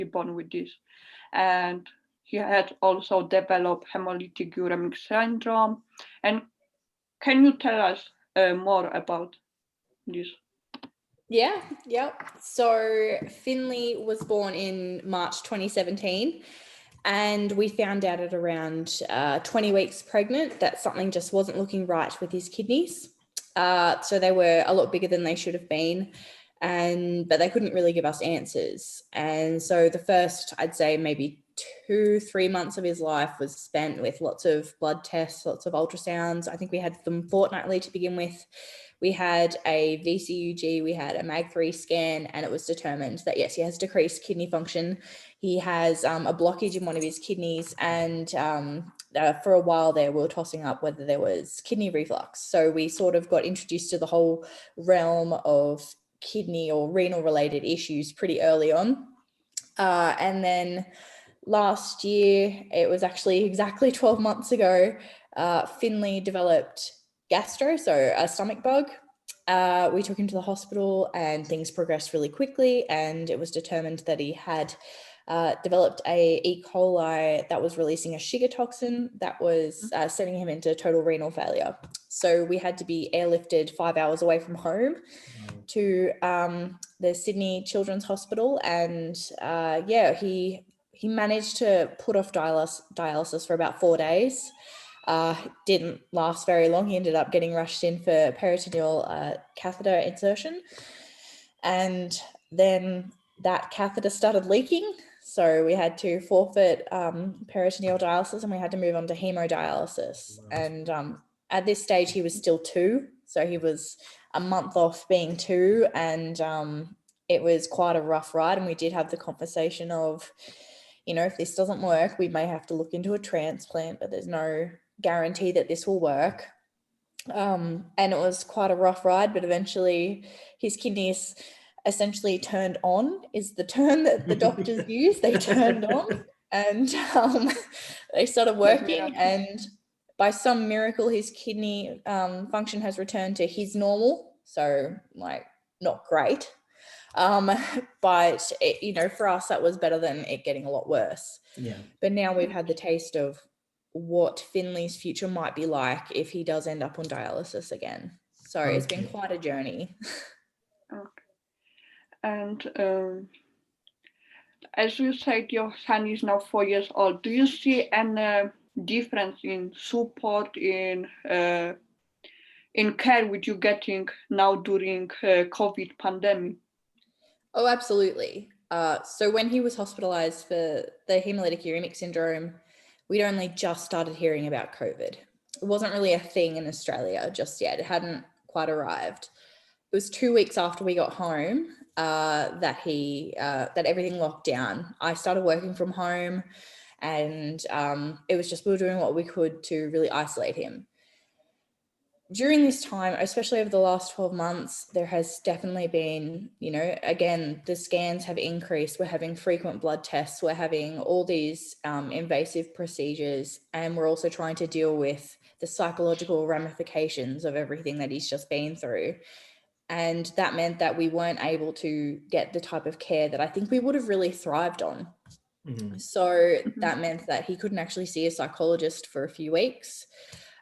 born with this. And he had also developed hemolytic uremic syndrome. And can you tell us more about this? Yeah. So Finley was born in March 2017, and we found out at around 20 weeks pregnant that something just wasn't looking right with his kidneys. So they were a lot bigger than they should have been, but they couldn't really give us answers. And so the first, I'd say maybe 2-3 months of his life was spent with lots of blood tests, lots of ultrasounds. I think we had them fortnightly to begin with. We had a VCUG, we had a MAG3 scan, and it was determined that, yes, he has decreased kidney function. He has a blockage in one of his kidneys, and for a while there, we were tossing up whether there was kidney reflux. So we sort of got introduced to the whole realm of kidney or renal related issues pretty early on. And then last year, it was actually exactly 12 months ago, Finley developed gastro, so a stomach bug. We took him to the hospital and things progressed really quickly, and it was determined that he had developed a E. coli that was releasing a sugar toxin that was sending him into total renal failure. So we had to be airlifted 5 hours away from home to the Sydney Children's Hospital, and he managed to put off dialysis for about 4 days. Didn't last very long. He ended up getting rushed in for peritoneal catheter insertion, and then that catheter started leaking, so we had to forfeit peritoneal dialysis, and we had to move on to hemodialysis. And at this stage he was still 2, so he was a month off being 2, and it was quite a rough ride. And we did have the conversation of, if this doesn't work, we may have to look into a transplant, but there's no guarantee that this will work. And it was quite a rough ride, but eventually his kidneys essentially turned on, is the term that the doctors use. They turned on, and they started working, and by some miracle his kidney function has returned to his normal, so not great. But it, for us that was better than it getting a lot worse. Yeah. But now we've had the taste of what Finley's future might be like if he does end up on dialysis again. So It's been quite a journey. Okay. And as you said, your son is now 4 years old. Do you see any difference in support in care which you getting now during COVID pandemic? Oh, absolutely. So when he was hospitalized for the hemolytic uremic syndrome, we'd only just started hearing about COVID. It wasn't really a thing in Australia just yet. It hadn't quite arrived. It was 2 weeks after we got home that everything locked down. I started working from home, and it was just we were doing what we could to really isolate him. During this time, especially over the last 12 months, there has definitely been, again, the scans have increased. We're having frequent blood tests. We're having all these invasive procedures, and we're also trying to deal with the psychological ramifications of everything that he's just been through. And that meant that we weren't able to get the type of care that I think we would have really thrived on. Mm-hmm. So that meant that he couldn't actually see a psychologist for a few weeks.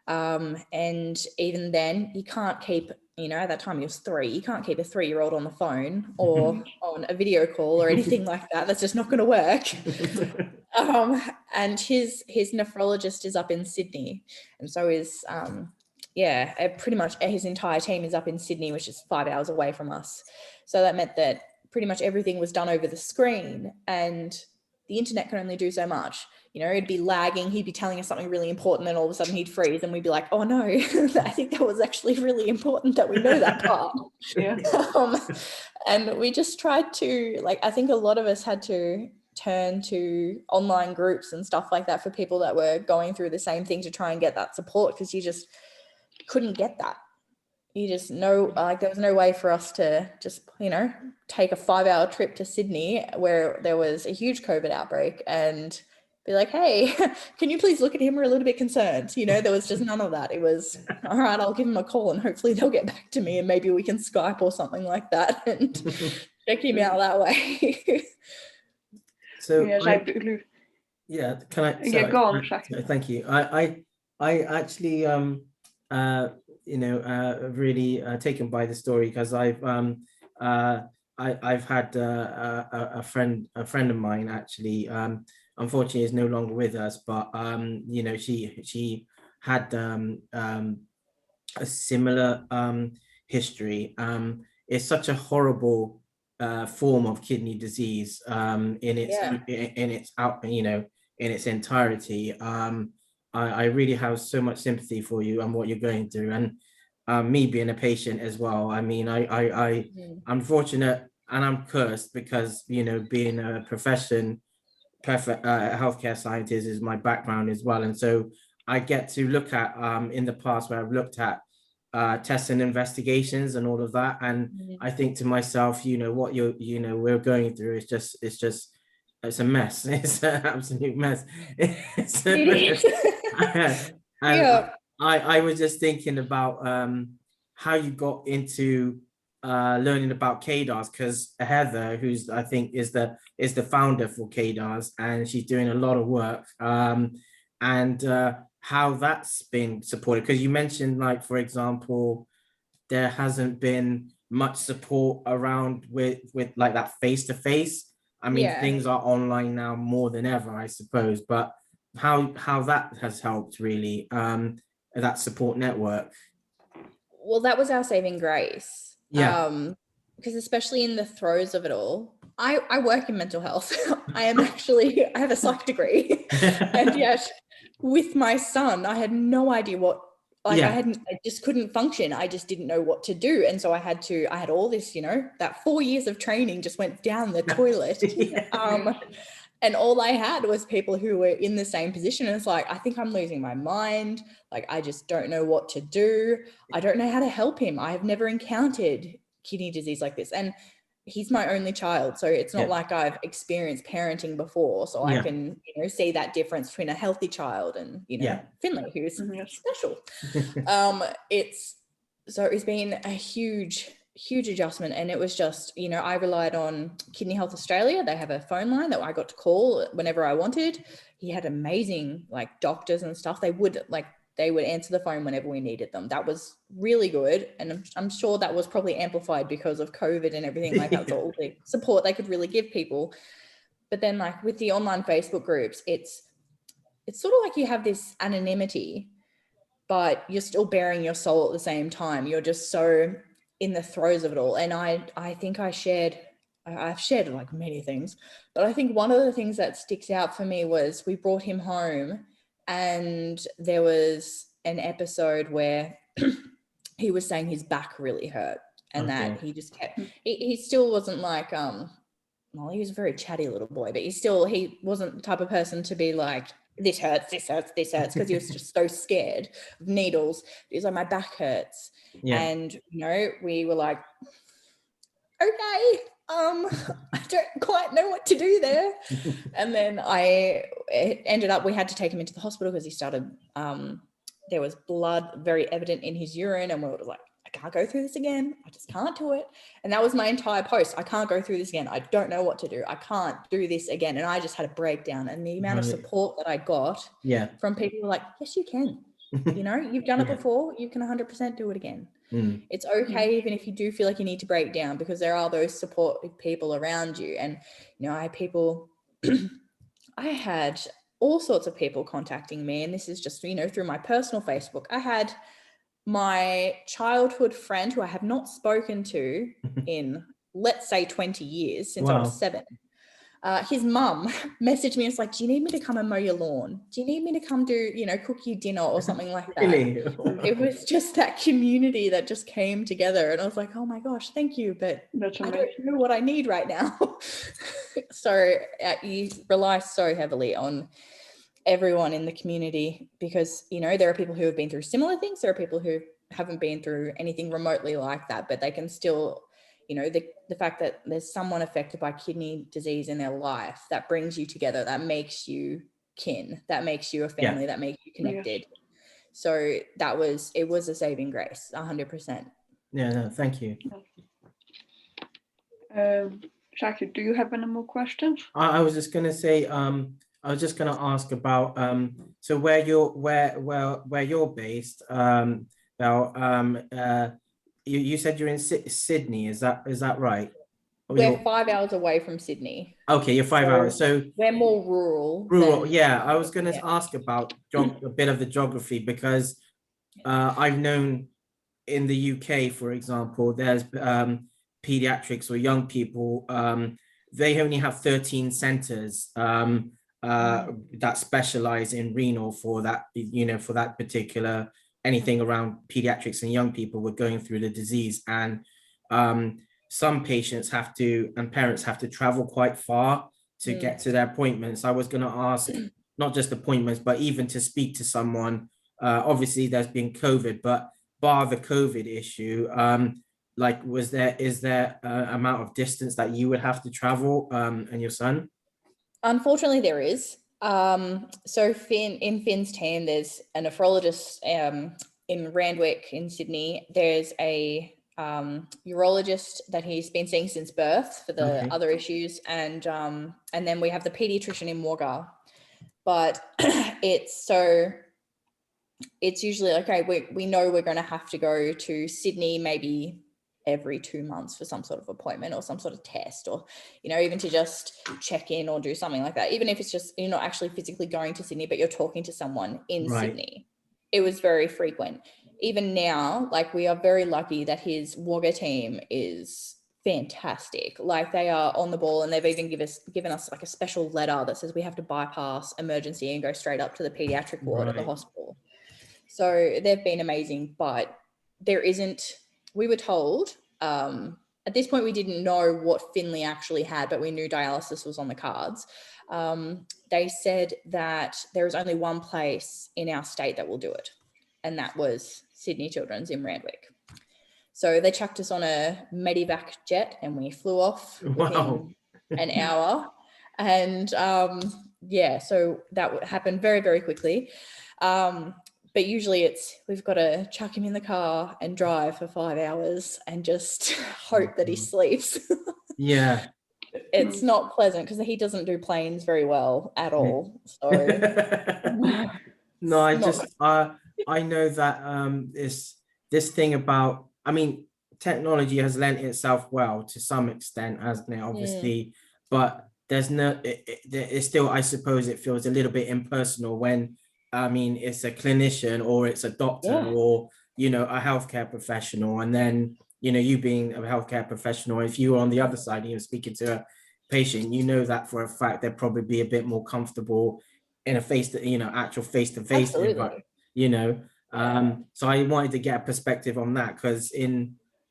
And even then, you can't keep, at that time he was 3, you can't keep a 3-year-old on the phone or on a video call or anything like that. That's just not going to work. And his nephrologist is up in Sydney. And so is, pretty much his entire team is up in Sydney, which is 5 hours away from us. So that meant that pretty much everything was done over the screen, and the internet can only do so much. It'd be lagging, he'd be telling us something really important, and all of a sudden he'd freeze, and we'd be like, oh no, I think that was actually really important that we know that part. Yeah. And we just tried to, I think a lot of us had to turn to online groups and stuff like that for people that were going through the same thing to try and get that support, because you just couldn't get that. You just know, there was no way for us to just, take a 5-hour trip to Sydney where there was a huge COVID outbreak and be like, hey, can you please look at him? We're a little bit concerned. There was just none of that. It was, all right, I'll give him a call and hopefully they'll get back to me, and maybe we can Skype or something like that and check him out that way. So Yes, I believe. yeah, can I? Yeah, Sorry, go on, Shahid. thank you. I actually really taken by the story, because I've had a friend of mine actually, unfortunately is no longer with us, but she had a similar history. It's such a horrible form of kidney disease in its out, in its entirety. I really have so much sympathy for you and what you're going through, and me being a patient as well. I mean, I'm fortunate and I'm cursed, because being a perfect healthcare scientist is my background as well, and so I get to look at in the past where I've looked at tests and investigations and all of that, and I think to myself, what we're going through is just it's a mess. It's an absolute mess. It's a mess. And Yeah. I was just thinking about how you got into learning about KDARs, because Heather, who's I think is the founder for KDARs, and she's doing a lot of work, and how that's been supported, because you mentioned, like, for example, there hasn't been much support around with like that face to face. I mean, Yeah. things are online now more than ever, I suppose, but how that has helped really, that support network. Well, that was our saving grace. Yeah. Because especially in the throes of it all, I work in mental health. I have a psych degree. And yet with my son, I had no idea what, like, Yeah. I just couldn't function. I just didn't know what to do. And so I had all this, that 4 years of training just went down the toilet. Yeah. And all I had was people who were in the same position. And it's like, I think I'm losing my mind. Like, I just don't know what to do. I don't know how to help him. I have never encountered kidney disease like this. And he's my only child. So it's not like I've experienced parenting before. So I can, see that difference between a healthy child and, Finley, who's special. It's been a huge adjustment. And it was just, I relied on Kidney Health Australia. They have a phone line that I got to call whenever I wanted. He had amazing doctors and stuff. They would answer the phone whenever we needed them. That was really good. And I'm sure that was probably amplified because of COVID and everything. That's all the support they could really give people. But then with the online Facebook groups, it's sort of like you have this anonymity, but you're still bearing your soul at the same time. You're just so in the throes of it all. And I think I've shared many things, but I think one of the things that sticks out for me was we brought him home and there was an episode where he was saying his back really hurt and that he just kept, he still wasn't well, he was a very chatty little boy, but he wasn't the type of person to be like, this hurts, because he was just so scared of needles. He was like, my back hurts. Yeah. And, we were like, okay, I don't quite know what to do there. And then it ended up, we had to take him into the hospital because he started, there was blood very evident in his urine, and we were like, I can't go through this again. I just can't do it. And that was my entire post. I can't go through this again. I don't know what to do. I can't do this again. And I just had a breakdown. And the amount of support that I got from people who were like, yes, you can. You've done it before. You can 100% do it again. It's okay even if you do feel like you need to break down, because there are those supportive people around you. And, I had people, I had all sorts of people contacting me. And this is just, through my personal Facebook. I had my childhood friend who I have not spoken to in, let's say, 20 years, since I was 7. His mum messaged me and was like, do you need me to come and mow your lawn? Do you need me to come do, cook you dinner or something like that? Really? It was just that community that just came together. And I was like, oh my gosh, thank you. But I don't know what I need right now. So you rely so heavily on everyone in the community, because there are people who have been through similar things, there are people who haven't been through anything remotely like that, but they can still, the fact that there's someone affected by kidney disease in their life, that brings you together, that makes you kin, that makes you a family, that makes you connected. So it was a saving grace, 100%. No, thank you. Exactly. Do you have any more questions? I was just gonna say, I was just gonna ask about, so where you're based, now, you said you're in Sydney, is that right? Or We're you're, 5 hours away from Sydney. okay, you're 5 hours, so We're more rural. rural, than- yeah, I was gonna yeah. ask about a bit of the geography, because I've known in the UK, for example, there's pediatrics or young people, they only have 13 centers that specialize in renal for that, for that particular, anything around pediatrics and young people were going through the disease. And some patients have to, and parents have to travel quite far to get to their appointments. I was going to ask, not just appointments, but even to speak to someone. Obviously, there's been COVID, but bar the COVID issue, like, is there amount of distance that you would have to travel, and your son? Unfortunately, there is. So in Finn's team, there's a nephrologist in Randwick in Sydney. There's a urologist that he's been seeing since birth for the other issues, and then we have the pediatrician in Wagga. But it's usually, okay, we know we're going to have to go to Sydney maybe every 2 months for some sort of appointment or some sort of test, or, even to just check in or do something like that. Even if it's just, you're not actually physically going to Sydney, but you're talking to someone in Sydney. It was very frequent. Even now, like, we are very lucky that his Wagga team is fantastic. Like, they are on the ball, and they've even given us like a special letter that says we have to bypass emergency and go straight up to the pediatric ward at the hospital. So they've been amazing, but we were told, at this point we didn't know what Finley actually had, but we knew dialysis was on the cards. They said that there is only one place in our state that will do it, and that was Sydney Children's in Randwick. So they chucked us on a Medivac jet, and we flew off within an hour. And so that happened very, very quickly. But usually we've got to chuck him in the car and drive for 5 hours and just hope that he sleeps. Yeah. It's not pleasant because he doesn't do planes very well at all. So no, I know that this thing about, I mean, technology has lent itself well to some extent, hasn't it? Obviously, but there's it's still, I suppose it feels a little bit impersonal when, I mean, it's a clinician or it's a doctor or, a healthcare professional. And then, you being a healthcare professional, if you were on the other side and you're speaking to a patient, that for a fact, they'd probably be a bit more comfortable in a actual face-to-face, so I wanted to get a perspective on that, because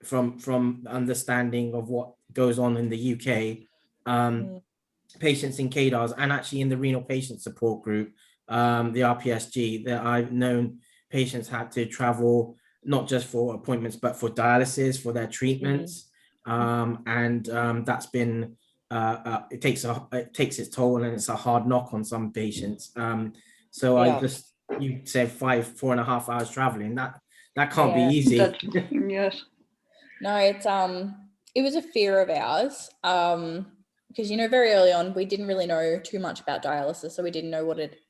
from understanding of what goes on in the UK, patients in KDARs and actually in the renal patient support group, the RPSG, that I've known patients had to travel not just for appointments, but for dialysis, for their treatments. That's been, it takes its toll, and it's a hard knock on some patients. You said 4.5 hours traveling, that can't be easy. Yes. No, it was a fear of ours. Because, very early on, we didn't really know too much about dialysis, so we didn't know what it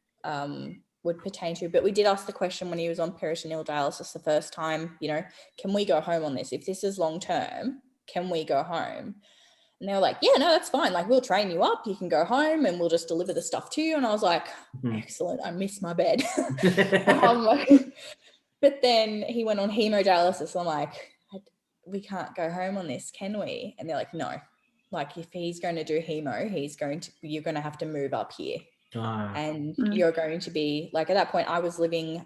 would pertain to. But we did ask the question when he was on peritoneal dialysis the first time, can we go home on this? If this is long term, can we go home? And they were like, yeah, no, that's fine. Like, we'll train you up. You can go home and we'll just deliver the stuff to you. And I was like, excellent. I miss my bed. But then he went on hemodialysis. I'm like, we can't go home on this, can we? And they're like, no. Like, if he's going to do hemo, you're going to have to move up here. And you're going to be, like, at that point I was living,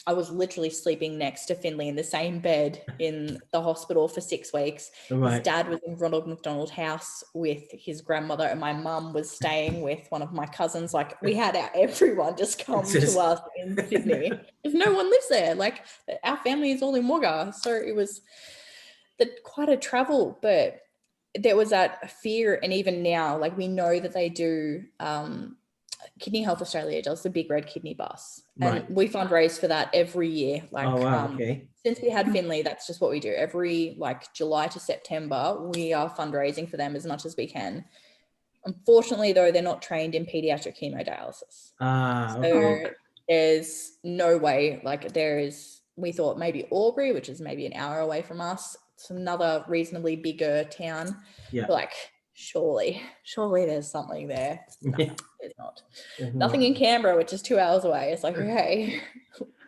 I was literally sleeping next to Finley in the same bed in the hospital for 6 weeks. His dad was in Ronald McDonald House with his grandmother, and my mum was staying with one of my cousins. Like, we had everyone just come to us in Sydney. If no one lives there, like, our family is all in Wagga. So it was quite a travel, but there was that fear. And even now, like, we know that they do Kidney Health Australia does the Big Red Kidney Bus, and Right. we fundraise for that every year. Like, Oh, wow. Okay. since we had Finley, that's just what we do. Every like July to September, we are fundraising for them as much as we can. Unfortunately, though, they're not trained in paediatric hemodialysis. Okay. So there's no way, like we thought maybe Albury, which is maybe an hour away from us. It's another reasonably bigger town. Yeah. But like, surely there's something there. No, there's not. Mhm. Nothing in Canberra, which is 2 hours away. It's like, okay,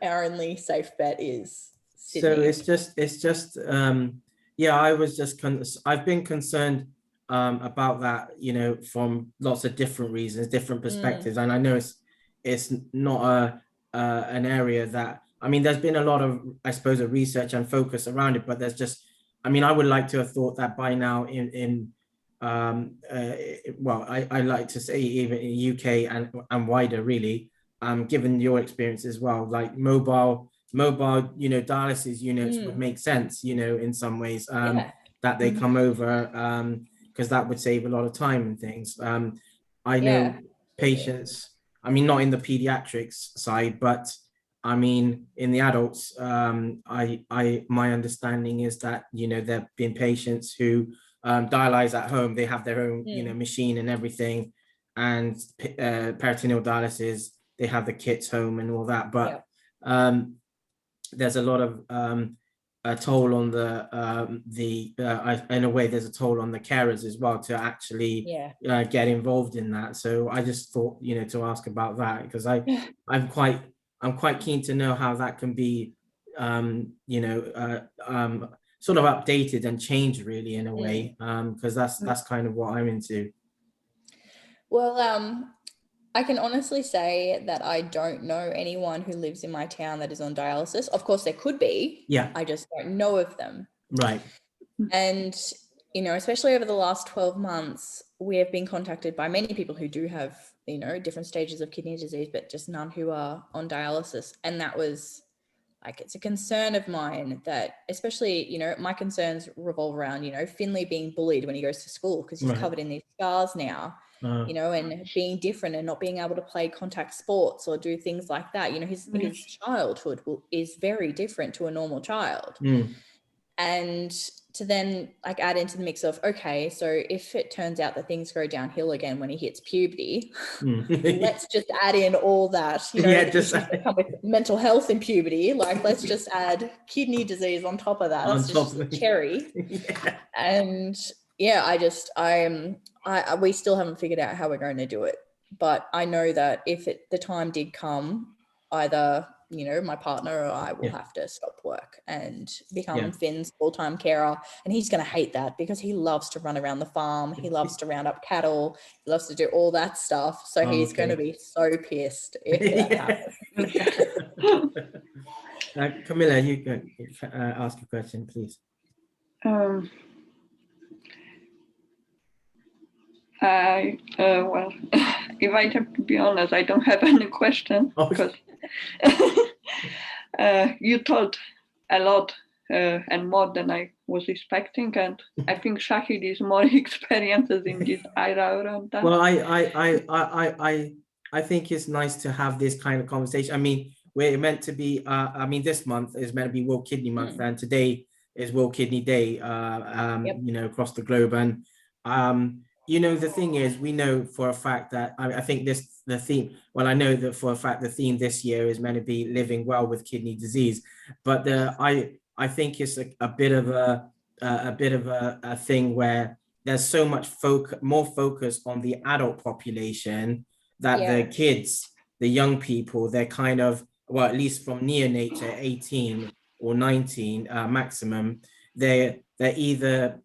our only safe bet is Sydney. So it's just yeah, I've been concerned about that, you know, from lots of different reasons, different perspectives. And I know it's not an area that, I mean, there's been a lot of, I suppose, a research and focus around it, but there's just, I mean, I would like to have thought that by now well, I like to say even in UK and wider, really, given your experience as well, like mobile, you know, dialysis units would make sense, you know, in some ways, that they come over, because that would save a lot of time and things. I know patients, I mean, not in the pediatrics side, but I mean, in the adults, my understanding is that, you know, there have been patients who dialyze at home. They have their own, you know, machine and everything, and peritoneal dialysis, they have the kits home and all that. But there's a lot of a toll on in a way, there's a toll on the carers as well to actually get involved in that. So I just thought, you know, to ask about that, because I'm quite keen to know how that can be, you know, sort of updated and changed, really, in a way, because that's kind of what I'm into. Well, I can honestly say that I don't know anyone who lives in my town that is on dialysis. Of course, there could be. Yeah. I just don't know of them. Right. And, you know, especially over the last 12 months, we have been contacted by many people who do have, you know, different stages of kidney disease, but just none who are on dialysis. And that was like, it's a concern of mine that, especially, you know, my concerns revolve around, you know, Finley being bullied when he goes to school because he's covered in these scars now. You know, and being different and not being able to play contact sports or do things like that. You know, his childhood is very different to a normal child. And to then like add into the mix of, okay, so if it turns out that things go downhill again when he hits puberty, let's just add in all that, you know, the issues that come with mental health in puberty. Like, let's just add kidney disease on top of that. That's just a cherry. And we still haven't figured out how we're going to do it. But I know that if the time did come, either, you know, my partner or I will have to stop work and become Finn's full-time carer. And he's going to hate that because he loves to run around the farm. He loves to round up cattle. He loves to do all that stuff. So he's going to be so pissed if that happens. Camilla, you can ask a question, please. Well, if I have to be honest, I don't have any question because you told a lot and more than I was expecting, and I think Shahid is more experienced in this area around that. Well, I think it's nice to have this kind of conversation. I mean, we're meant to be. I mean, this month is meant to be World Kidney Month, and today is World Kidney Day. You know, across the globe, and you know, the thing is, we know for a fact that I think the theme. Well, I know that for a fact the theme this year is meant to be living well with kidney disease, but I think it's a bit of a thing where there's so much more focus on the adult population that the kids, the young people, they're kind of, well, at least from neonate to 18 or 19 maximum, they're either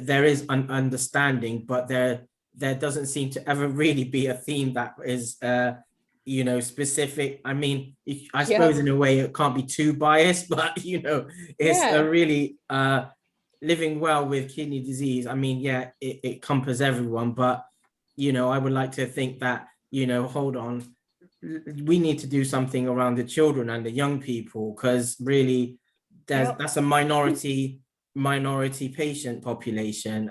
there is an understanding, but there doesn't seem to ever really be a theme that is you know, specific. I mean, I suppose in a way it can't be too biased, but you know, it's a really living well with kidney disease. I mean, it covers everyone, but you know, I would like to think that, you know, hold on, we need to do something around the children and the young people, because really that's a minority patient population.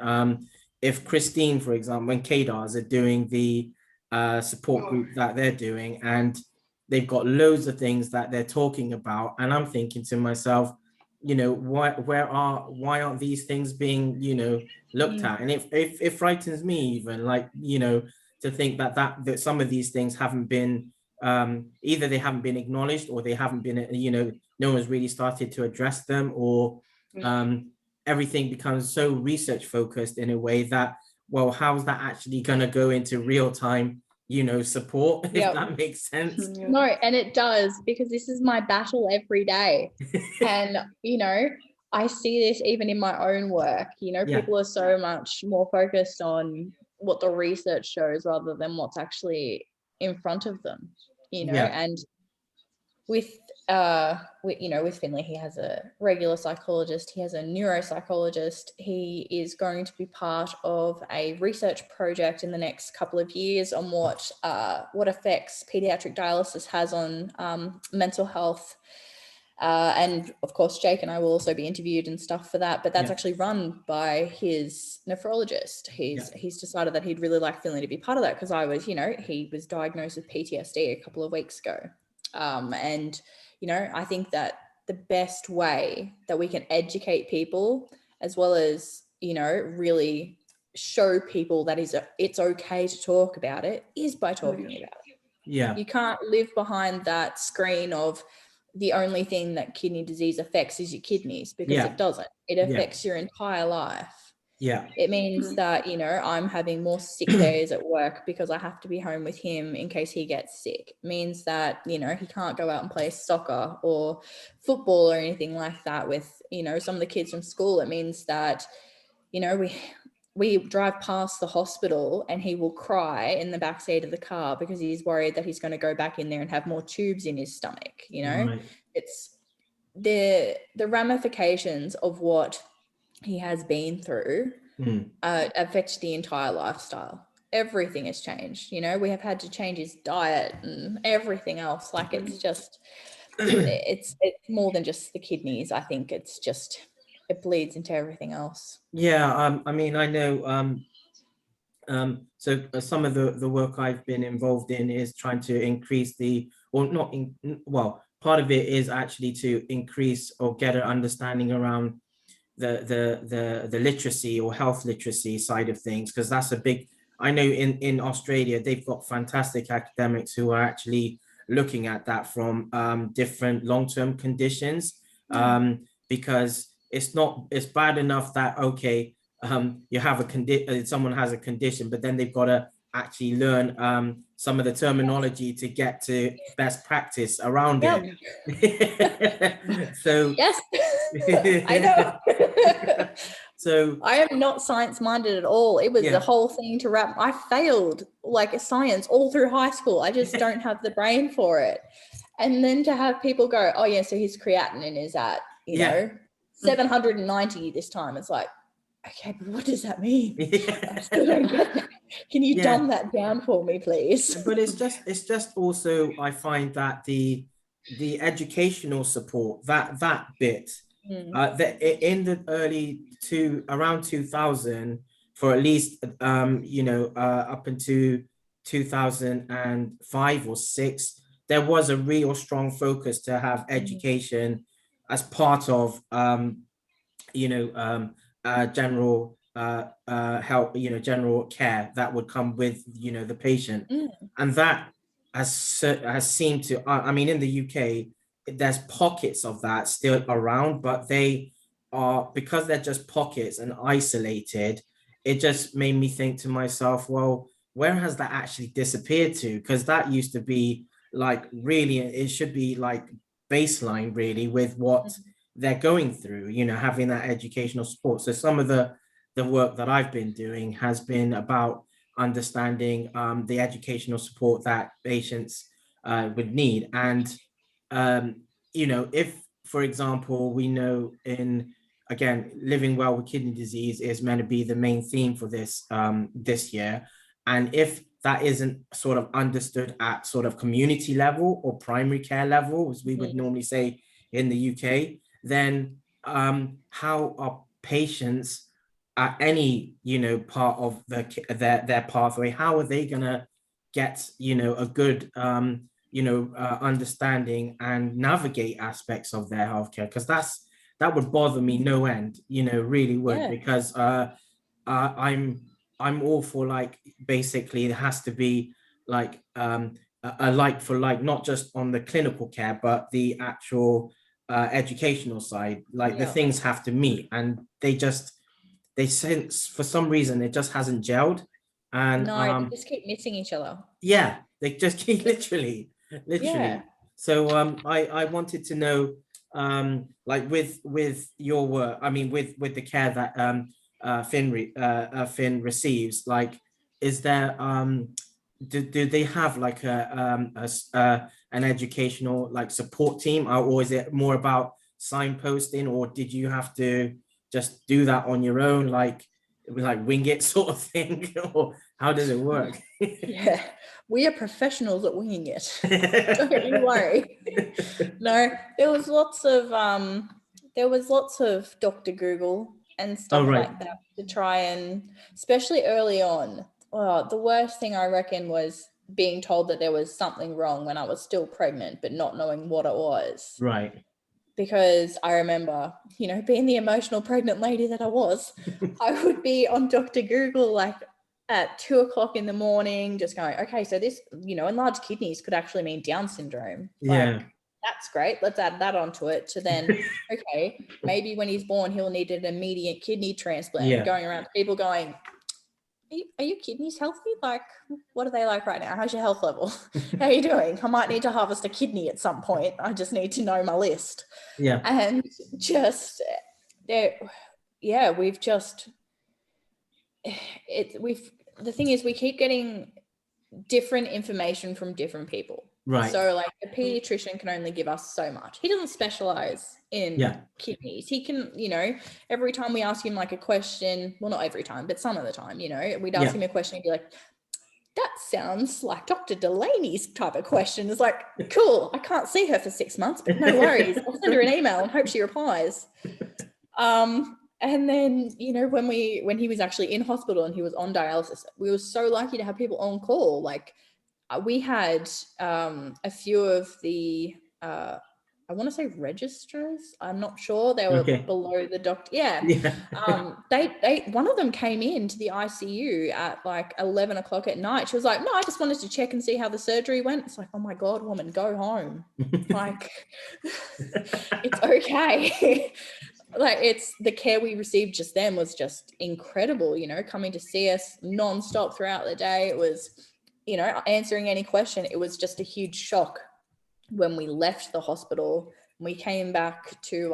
If Christine, for example, when KDARs are doing the support group that they're doing, and they've got loads of things that they're talking about. And I'm thinking to myself, why aren't these things being, looked at? And it frightens me even, like, to think that some of these things haven't been, either they haven't been acknowledged, or they haven't been, no one's really started to address them, or everything becomes so research focused in a way that, well, how's that actually going to go into real time, support, if that makes sense? No, and it does, because this is my battle every day. And, I see this even in my own work. People are so much more focused on what the research shows rather than what's actually in front of them, and with Finley, he has a regular psychologist, he has a neuropsychologist. He is going to be part of a research project in the next couple of years on what effects pediatric dialysis has on mental health. And of course, Jake and I will also be interviewed and stuff for that, but that's actually run by his nephrologist. He's decided that he'd really like Finley to be part of that, because he was diagnosed with PTSD a couple of weeks ago. And I think that the best way that we can educate people, as well as, really show people that it's okay to talk about it, is by talking about it. Yeah. You can't live behind that screen of the only thing that kidney disease affects is your kidneys, because it doesn't. It affects your entire life. Yeah. It means that, I'm having more sick days at work because I have to be home with him in case he gets sick. It means that, he can't go out and play soccer or football or anything like that with, some of the kids from school. It means that, we drive past the hospital and he will cry in the backseat of the car because he's worried that he's going to go back in there and have more tubes in his stomach. Right. It's the ramifications of what he has been through affects the entire lifestyle. Everything has changed. We have had to change his diet and everything else. Like, it's just, it's more than just the kidneys. I think it's just, it bleeds into everything else. Yeah. I mean, I know, so some of the work I've been involved in is trying to increase part of it is actually to increase or get an understanding around the literacy or health literacy side of things, because that's a big, I know in Australia, they've got fantastic academics who are actually looking at that from different long-term conditions, because it's bad enough that, okay, you have a condition, someone has a condition, but then they've got to actually learn some of the terminology to get to best practice around it. So yes, I know. So I am not science minded at all. It was the whole thing to wrap. I failed like science all through high school. I just don't have the brain for it. And then to have people go, oh yeah, so his creatinine is at, 790 this time. It's like, okay, but what does that mean? I still don't get that. Can you dumb that down for me, please? But it's just also, I find that the educational support, that bit, that in the around 2000, for at least up into 2005 or 6, there was a real strong focus to have education as part of general help, general care that would come with the patient, and that has seemed to, I mean, in the UK there's pockets of that still around, but they are, because they're just pockets and isolated, it just made me think to myself, well, where has that actually disappeared to? Because that used to be like, really, it should be like baseline really with what they're going through, having that educational support. So some of the work that I've been doing has been about understanding the educational support that patients would need. And, if, for example, we know again, living well with kidney disease is meant to be the main theme for this year. And if that isn't sort of understood at sort of community level or primary care level, as we would normally say in the UK, then how are patients at any part of their pathway, how are they gonna get, a good, understanding and navigate aspects of their healthcare, because that would bother me no end, really would, Yeah. because I'm all for, like, basically it has to be like a like for like, not just on the clinical care, but the actual educational side, like the Yeah. things have to meet, and they sense, for some reason it just hasn't gelled, and No, they just keep missing each other. yeah, they just keep literally. Yeah. So I wanted to know, like, with your work, I mean, with the care that Finn receives, like, is there do they have like an educational, like, support team, or is it more about signposting, or did you have to just do that on your own, like, wing it sort of thing, or how does it work? Yeah, we are professionals at winging it. Don't you worry. No, there was lots of Dr. Google and stuff Oh, right. like that to try and, especially early on. Well, the worst thing I reckon was being told that there was something wrong when I was still pregnant, but not knowing what it was. Right. Because I remember, being the emotional pregnant lady that I was, I would be on Dr. Google like at 2:00 in the morning, just going, okay, so this, enlarged kidneys could actually mean Down syndrome. Yeah. Like, that's great. Let's add that onto it to then, okay, maybe when he's born, he'll need an immediate kidney transplant. Yeah. Going around to people going, are your kidneys healthy? Like, what are they like right now? How's your health level? How are you doing? I might need to harvest a kidney at some point. I just need to know my list. Yeah. And just, we've just, the thing is, we keep getting different information from different people. Right. So like a pediatrician can only give us so much. He doesn't specialize in kidneys. He can, every time we ask him like a question, well, not every time, but some of the time, we'd ask him a question and be like, that sounds like Dr. Delaney's type of question. It's like, cool, I can't see her for 6 months, but no worries. I'll send her an email and hope she replies. And then, when he was actually in hospital and he was on dialysis, we were so lucky to have people on call. Like, we had a few of the, I want to say registrars. I'm not sure. They were below the doctor. Yeah. They one of them came into the ICU at like 11:00 at night. She was like, no, I just wanted to check and see how the surgery went. It's like, oh my God, woman, go home. Like, it's okay. Like, it's the care we received just then was just incredible, coming to see us nonstop throughout the day. It was, answering any question. It was just a huge shock when we left the hospital. We came back to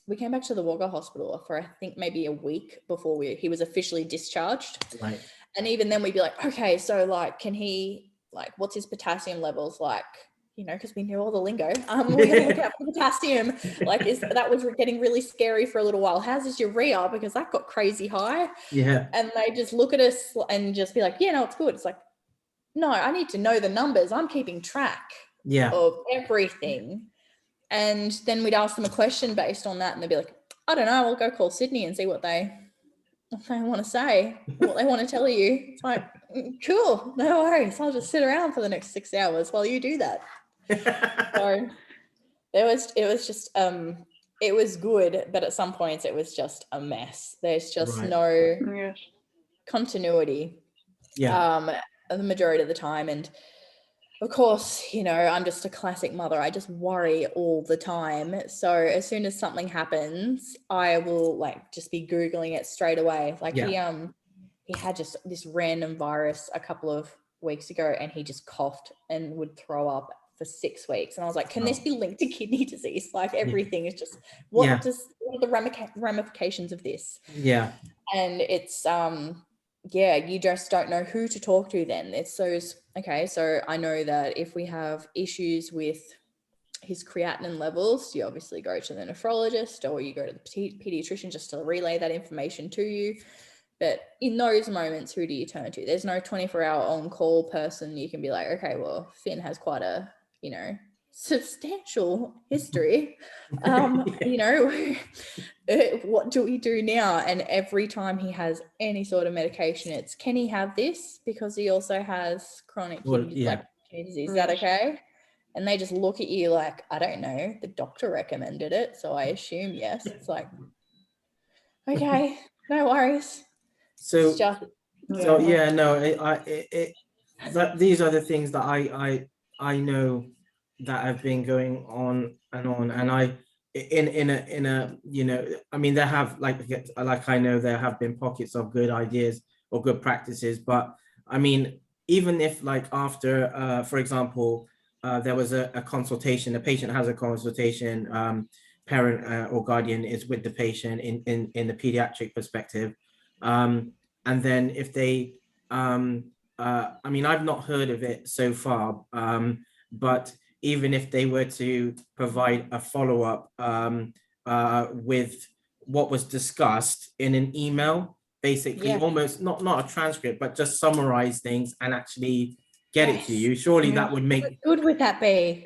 the Wagga hospital for, I think, maybe a week before he was officially discharged. Right. And even then we'd be like, okay, so like, can he, like, what's his potassium levels like? Because we knew all the lingo. We're going to look out for potassium. Like, that was getting really scary for a little while. How's his urea? Because that got crazy high. Yeah. And they just look at us and just be like, yeah, no, it's good. It's like, no, I need to know the numbers. I'm keeping track of everything. And then we'd ask them a question based on that, and they'd be like, I don't know, I'll go call Sydney and see what they want to say, what they want to tell you. It's like, cool, no worries. I'll just sit around for the next 6 hours while you do that. So it was just, it was good, but at some points it was just a mess. There's just no continuity. The majority of the time. And of course, I'm just a classic mother. I just worry all the time. So as soon as something happens, I will just be Googling it straight away. He had just this random virus a couple of weeks ago, and he just coughed and would throw up for 6 weeks. And I was like, can this be linked to kidney disease? Like, everything is just, what are the ramifications of this? Yeah. And it's, you just don't know who to talk to then. It's those, okay, so I know that if we have issues with his creatinine levels, you obviously go to the nephrologist, or you go to the pediatrician just to relay that information to you. But in those moments, who do you turn to? There's no 24-hour on-call person. You can be like, okay, well, Finn has quite a, substantial history. You know, what do we do now? And every time he has any sort of medication, it's, can he have this? Because he also has chronic kidney disease. Is that okay? And they just look at you like, I don't know, the doctor recommended it, so I assume yes. It's like, okay, no worries. So, It's just, these are the things that I know that have been going on, and I in a you know, I mean, there have like I know there have been pockets of good ideas or good practices, but I mean, even if like after for example, there was a consultation, the patient has a consultation, parent or guardian is with the patient in the pediatric perspective, and then if they I mean, I've not heard of it so far, but even if they were to provide a follow-up with what was discussed in an email, basically almost not a transcript, but just summarize things and actually get it to you, surely that would make... What good would that be?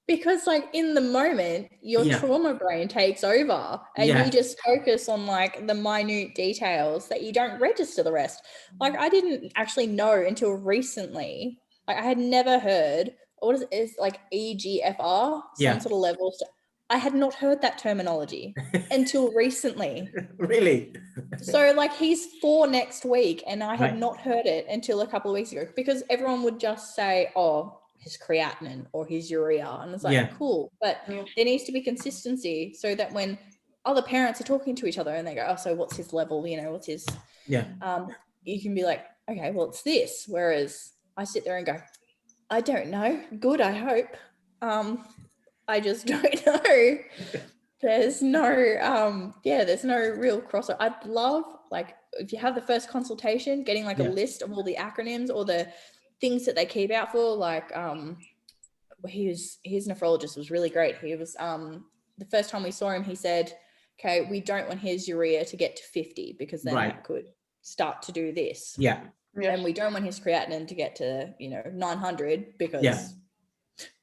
Because like in the moment, your trauma brain takes over and you just focus on like the minute details that you don't register the rest. Like I didn't actually know until recently, like I had never heard, what is like EGFR, some sort of levels. I had not heard that terminology until recently. Really? So like he's 4 next week and I had not heard it until a couple of weeks ago, because everyone would just say, oh, his creatinine or his urea, and it's like cool, but there needs to be consistency so that when other parents are talking to each other and they go, oh, so what's his level, you know, what's his you can be like, okay, well it's this, whereas I sit there and go, I don't know, good, I hope, I just don't know. There's no there's no real crossover. I'd love, like, if you have the first consultation, getting like a list of all the acronyms or the things that they keep out for, like his nephrologist was really great. He was the first time we saw him, he said, okay, we don't want his urea to get to 50 because then that could start to do this. And we don't want his creatinine to get to, you know, 900 because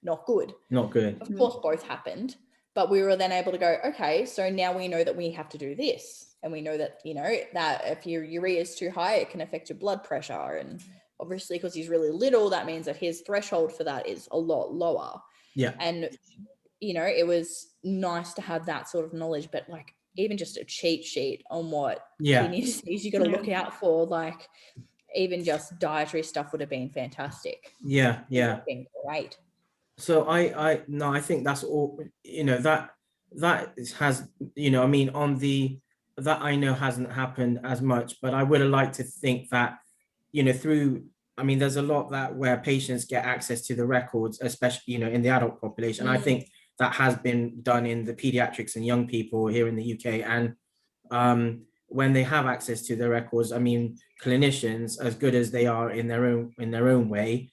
not good. Of course both happened, but we were then able to go, okay, so now we know that we have to do this, and we know that, you know, that if your urea is too high, it can affect your blood pressure, and obviously because he's really little, that means that his threshold for that is a lot lower. And, you know, it was nice to have that sort of knowledge, but like even just a cheat sheet on what kidney disease you got to look out for, like even just dietary stuff would have been fantastic. It would have been great. So I think that's all, you know, that has, you know, I mean, on the, that I know hasn't happened as much, but I would have liked to think that, you know, through, I mean, there's a lot that where patients get access to the records, especially, you know, in the adult population. I think that has been done in the pediatrics and young people here in the UK. And when they have access to the records, I mean, clinicians, as good as they are in their own way,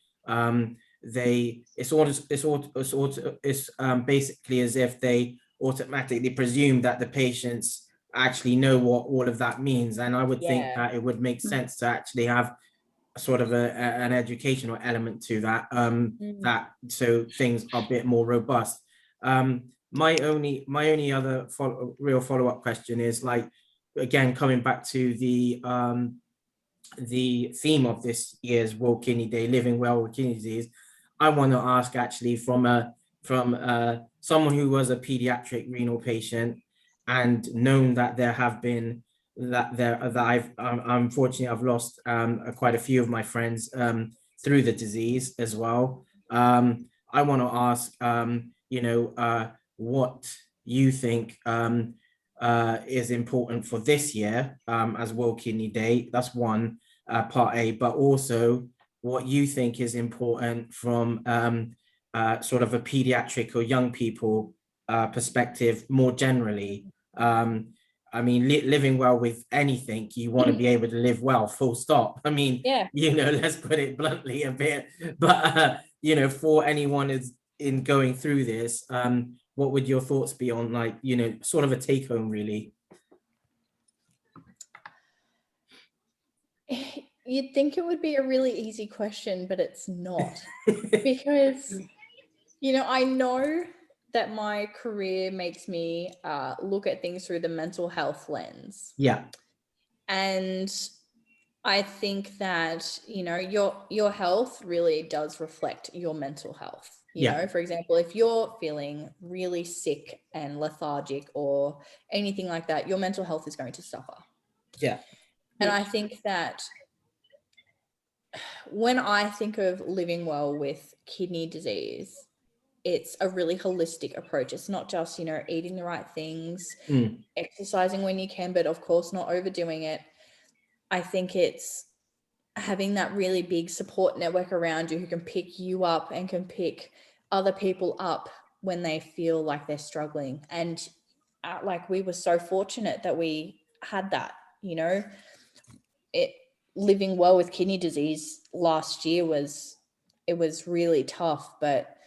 it's basically as if they automatically presume that the patients actually know what all of that means. And I would think that it would make sense to actually have sort of an educational element to that, that so things are a bit more robust. My only other real follow-up question is, like, again, coming back to the theme of this year's World Kidney Day, living well with kidney disease. I want to ask, actually, from someone who was a pediatric renal patient and known that there have been unfortunately I've lost quite a few of my friends through the disease as well. I want to ask, you know, what you think is important for this year as World Kidney Day. That's one part A, but also what you think is important from sort of a pediatric or young people perspective more generally. I mean, living well with anything, you want to be able to live well, full stop. I mean, you know, let's put it bluntly a bit, but, you know, for anyone is in going through this, what would your thoughts be on, like, you know, sort of a take home, really? You'd think it would be a really easy question, but it's not. Because, I know that my career makes me look at things through the mental health lens. Yeah. And I think that, your health really does reflect your mental health. For example, if you're feeling really sick and lethargic or anything like that, your mental health is going to suffer. Yeah. And I think that when I think of living well with kidney disease, it's a really holistic approach. It's not just, eating the right things, exercising when you can, but of course not overdoing it. I think it's having that really big support network around you who can pick you up and can pick other people up when they feel like they're struggling. And we were so fortunate that we had that, living well with kidney disease last year was really tough, but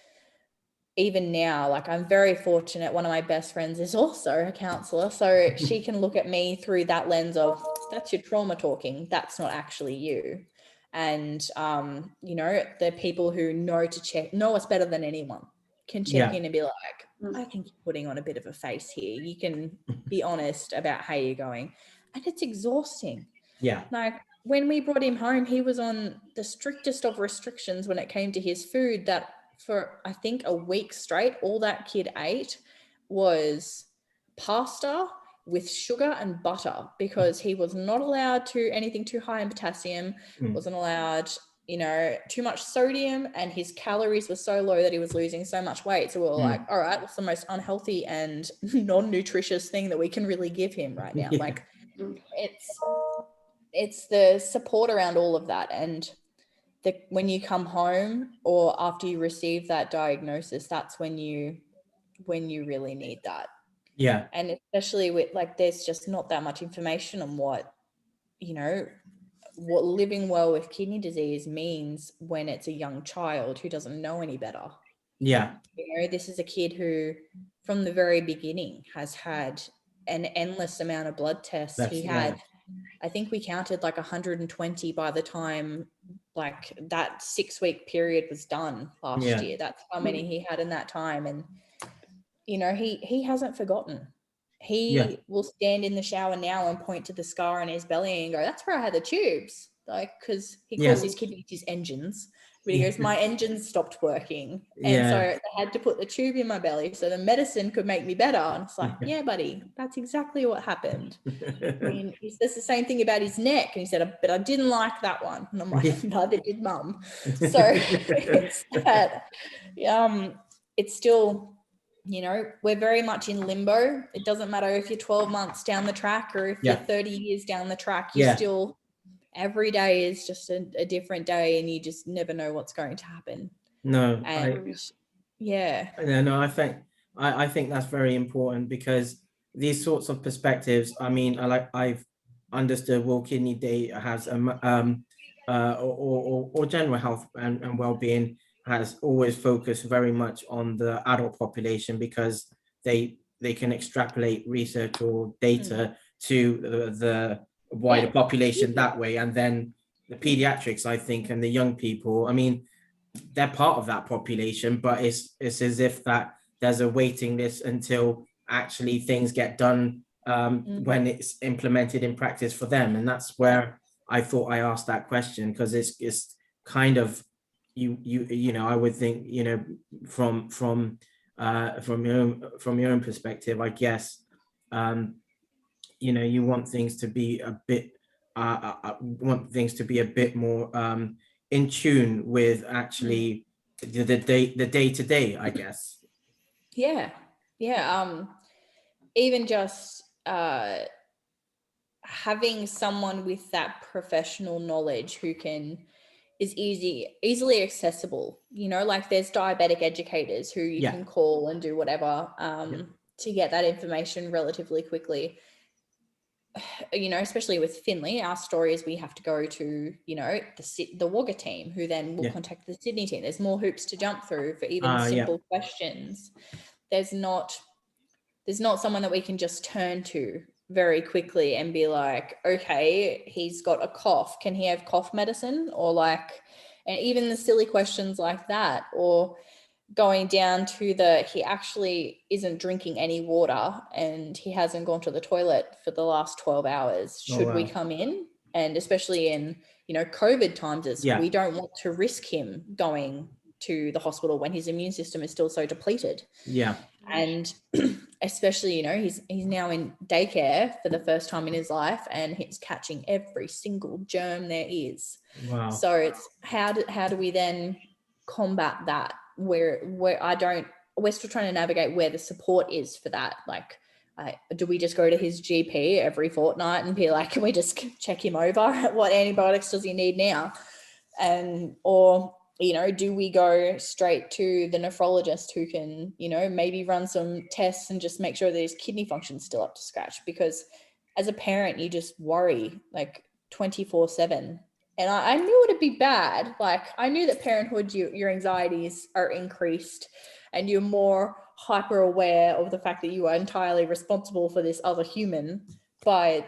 even now, I'm very fortunate. One of my best friends is also a counselor, so she can look at me through that lens of, that's your trauma talking, that's not actually you. And the people who know us better than anyone can check in and be like, I think you're putting on a bit of a face here. You can be honest about how you're going. And it's exhausting. Yeah. When we brought him home, he was on the strictest of restrictions when it came to his food. That for, I think, a week straight, all that kid ate was pasta with sugar and butter, because he was not allowed to anything too high in potassium, wasn't allowed, too much sodium, and his calories were so low that he was losing so much weight. So we were like, all right, what's the most unhealthy and non-nutritious thing that we can really give him right now? It's the support around all of that. And when you come home or after you receive that diagnosis, that's when you really need that. Yeah. And especially with there's just not that much information on what living well with kidney disease means when it's a young child who doesn't know any better. Yeah. This is a kid who from the very beginning has had an endless amount of blood tests. He had, I think we counted 120 by the time that 6-week period was done last year. That's how many he had in that time. And, he hasn't forgotten. He will stand in the shower now and point to the scar on his belly and go, that's where I had the tubes. Because he calls his kidneys his engines. But he goes, my engines stopped working. And so they had to put the tube in my belly so the medicine could make me better. And it's like, yeah, buddy, that's exactly what happened. I mean, he says the same thing about his neck. And he said, but I didn't like that one. And I'm like, neither did mum. So it's that, it's still, we're very much in limbo. It doesn't matter if you're 12 months down the track or if you're 30 years down the track, you still, every day is just a different day and you just never know what's going to happen. No, and I think that's very important, because these sorts of perspectives, I mean, I've understood World Kidney Day has or general health and well-being has always focused very much on the adult population, because they can extrapolate research or data to the wider population that way. And then the pediatrics, I think, and the young people, I mean, they're part of that population, but it's as if that there's a waiting list until actually things get done when it's implemented in practice for them. And that's where I thought I asked that question, because it's kind of I would think, from your own perspective, I guess, you want things to be a bit more in tune with actually the day-to-day, I guess. Even just having someone with that professional knowledge who is easily accessible, there's diabetic educators who you can call and do whatever to get that information relatively quickly. Especially with Finley, our story is we have to go to, the Wagga team, who then will contact the Sydney team. There's more hoops to jump through for even simple questions. There's not someone that we can just turn to very quickly and be like, okay, he's got a cough. Can he have cough medicine? Or like, and even the silly questions like that, or going down to he actually isn't drinking any water and he hasn't gone to the toilet for the last 12 hours. Should we come in? And especially in, COVID times, we don't want to risk him going to the hospital when his immune system is still so depleted. Yeah. And especially, he's now in daycare for the first time in his life and he's catching every single germ there is. Wow. So it's how do we then combat that where we're still trying to navigate where the support is for that. Like, do we just go to his GP every fortnight and be like, can we just check him over? What antibiotics does he need now? Or do we go straight to the nephrologist who can, maybe run some tests and just make sure that his kidney function's still up to scratch? Because as a parent, you just worry like 24/7. And I knew it'd be bad. Like, I knew that parenthood, your anxieties are increased and you're more hyper aware of the fact that you are entirely responsible for this other human. But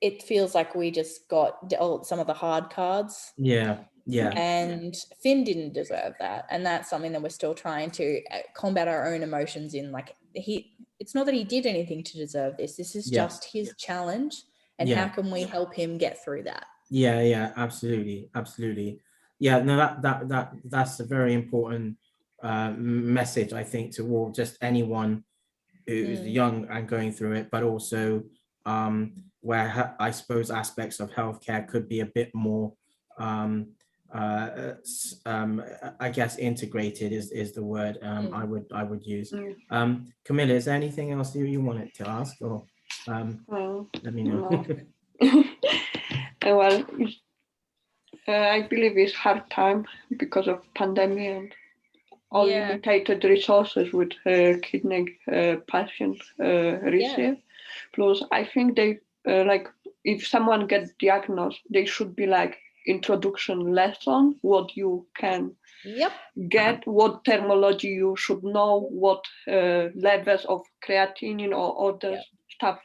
it feels like we just got dealt some of the hard cards. Yeah. And Finn didn't deserve that. And that's something that we're still trying to combat our own emotions in. Like, it's not that he did anything to deserve this. This is just his challenge. And how can we help him get through that? Yeah, absolutely. Yeah, no, that's a very important message, I think, to just anyone who's young and going through it, but also where I suppose aspects of healthcare could be a bit more I guess integrated is the word I would use. Camilla, is there anything else you wanted to ask, or let me know? No. Well, I believe it's hard time because of pandemic and all limited resources with kidney patients receive. Plus, I think they like if someone gets diagnosed, they should be like introduction lesson, what you can get, what terminology you should know, what levels of creatinine or other stuff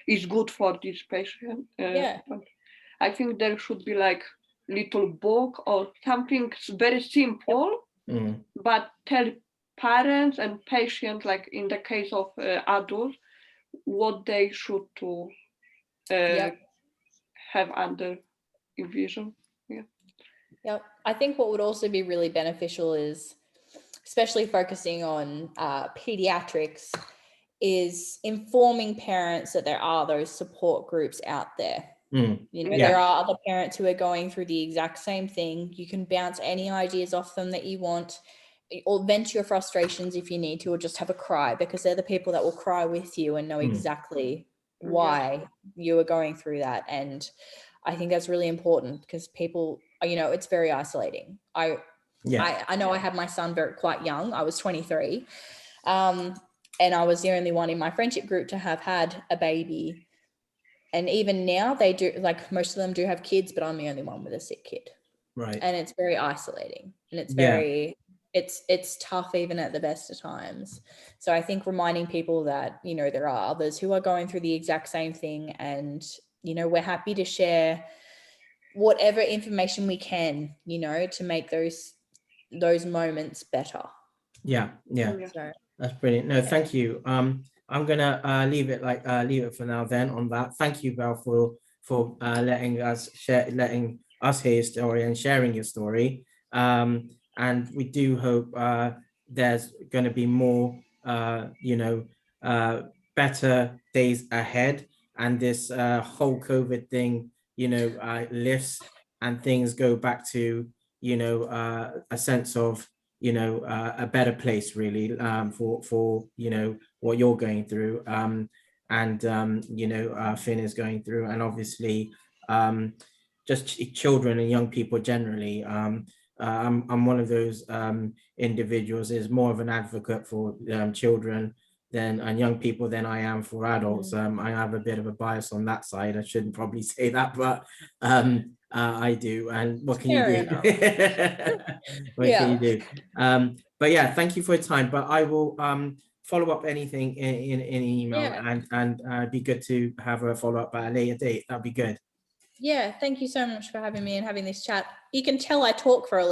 is good for this patient. I think there should be like little book or something very simple, but tell parents and patients, like in the case of adults, what they should to have under vision. I think what would also be really beneficial is, especially focusing on pediatrics, is informing parents that there are those support groups out there. There are other parents who are going through the exact same thing. You can bounce any ideas off them that you want, or vent your frustrations if you need to, or just have a cry, because they're the people that will cry with you and know exactly why you are going through that. And I think that's really important because people, it's very isolating. I know I had my son quite young. I was 23. And I was the only one in my friendship group to have had a baby. And even now they do, like most of them do have kids, but I'm the only one with a sick kid. Right. And it's very isolating, and it's very, it's tough even at the best of times. So I think reminding people that, there are others who are going through the exact same thing, and, we're happy to share whatever information we can, to make those moments better. Yeah. So, that's brilliant. No, thank you. I'm gonna leave it for now then on that. Thank you, Belle, for letting us hear your story and sharing your story. And we do hope there's going to be more better days ahead, and this whole COVID thing lifts and things go back to a sense of a better place, really, for what you're going through, and Finn is going through, and obviously just children and young people generally. I'm one of those individuals is more of an advocate for children and young people than I am for adults. I have a bit of a bias on that side. I shouldn't probably say that, but I do. And what can you do? What can you do? But yeah, thank you for your time. But I will follow up anything in email, Yeah. and it'd be good to have a follow up at a later date. That'd be good. Yeah, thank you so much for having me and having this chat. You can tell I talk for a